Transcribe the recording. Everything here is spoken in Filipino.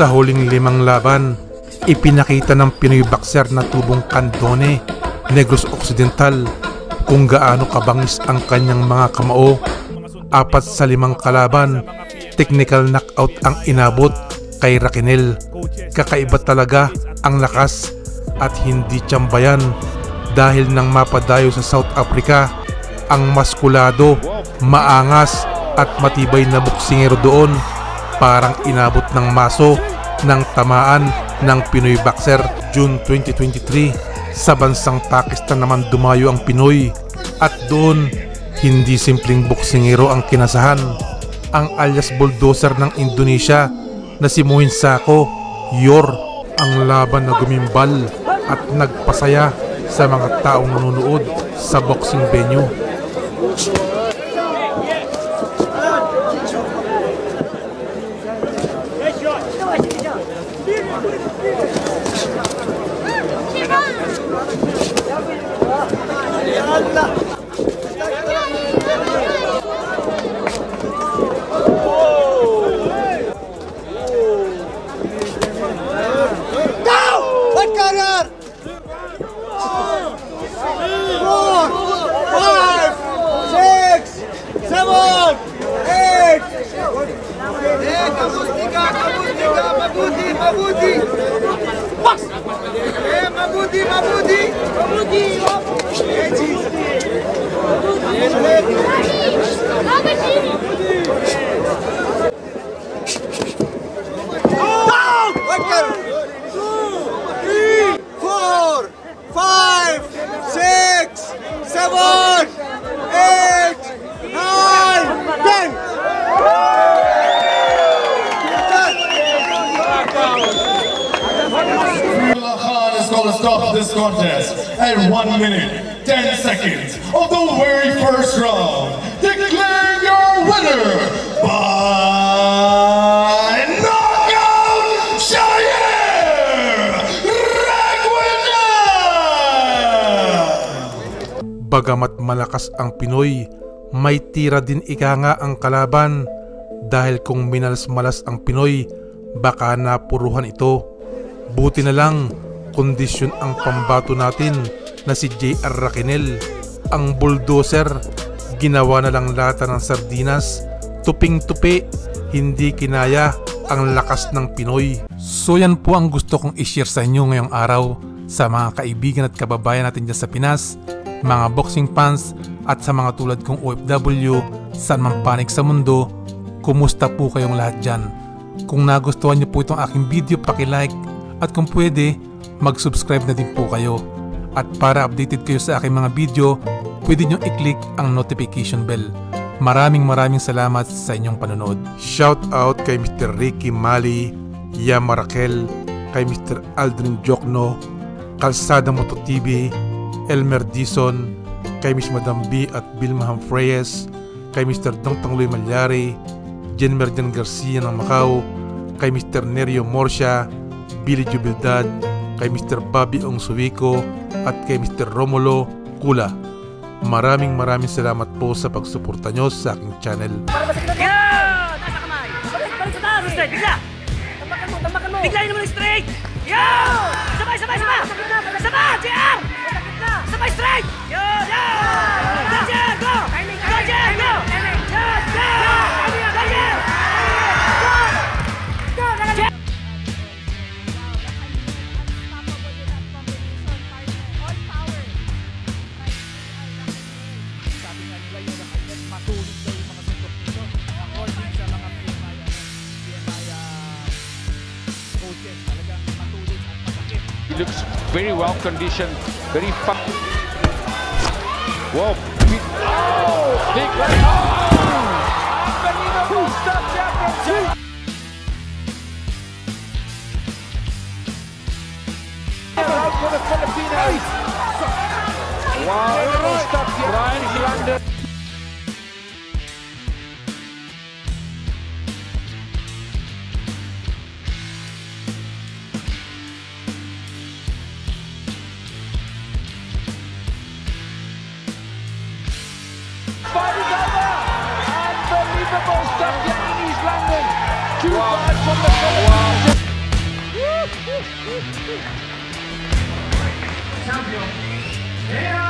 Sa huling 5 laban, ipinakita ng Pinoy boxer na tubong Candone, Negros Occidental, kung gaano kabangis ang kanyang mga kamao. 4 sa 5 kalaban, technical knockout ang inabot kay Raquenel. Kakaiba talaga ang lakas at hindi tsambayan dahil nang mapadayo sa South Africa ang maskulado, maangas at matibay na boksingero doon. Parang inabot ng maso ng tamaan ng Pinoy boxer. June 2023, sa bansang Pakistan naman dumayo ang Pinoy at doon hindi simpleng boksingero ang kinasahan. Ang alias bulldozer ng Indonesia na si Muin Sako Yor ang laban na gumimbal at nagpasaya sa mga taong nanonood sa boxing venue. Stop this contest at 1 minute 10 seconds of the very first round. Declare your winner by knockout, Jair Raquenel! Bagamat malakas ang Pinoy, may tira din ika nga ang kalaban dahil kung minalas-malas ang Pinoy, baka napuruhan ito. Buti na lang kondisyon ang pambato natin na si JR Raquenel. Ang bulldozer, ginawa na lang lata ng sardinas, tuping-tupi, hindi kinaya ang lakas ng Pinoy. So yan po ang gusto kong i-share sa inyo ngayong araw sa mga kaibigan at kababayan natin dyan sa Pinas, mga boxing fans at sa mga tulad kong OFW saan man panig sa mundo. Kumusta po kayong lahat dyan? Kung nagustuhan niyo po itong aking video, paki-like at kung pwede, mag-subscribe na din po kayo. At para updated kayo sa aking mga video, pwede nyo i-click ang notification bell. Maraming salamat sa inyong panonood. Shout out kay Mr. Ricky Mali, Yama Raquel, kay Mr. Aldrin Jokno, Kalsada Moto TV, Elmer Dison, kay Miss Madam B at Vilma Hamfreyes, kay Mr. Dongtongloy Malyari, Jen Merjan Garcia ng Macau, kay Mr. Nerio Morsia, Billy Jubilidad, kay Mr. Bobby Ong Suwico at kay Mr. Romulo Kula. Maraming salamat po sa pagsuporta nyo sa aking channel. Yan! Nasa kamay! Balik sa taas! Bigla! Tambakan mo! Biglayin naman yung straight! Yan! Sabay! Sabay! JR! Sabay straight! Yan! Go, JR! Go! Go, JR! Go! Yan! Go, JR! He looks very well conditioned, very fun. Whoa! Oh! Big right! Oh! Unbelievable stuff, championship! Out for the Filipinos! Wow! Stuff here. Brian London. Fighting over! Unbelievable stuff here in East London. 2-5 from the Philippines. チャンピオン、エア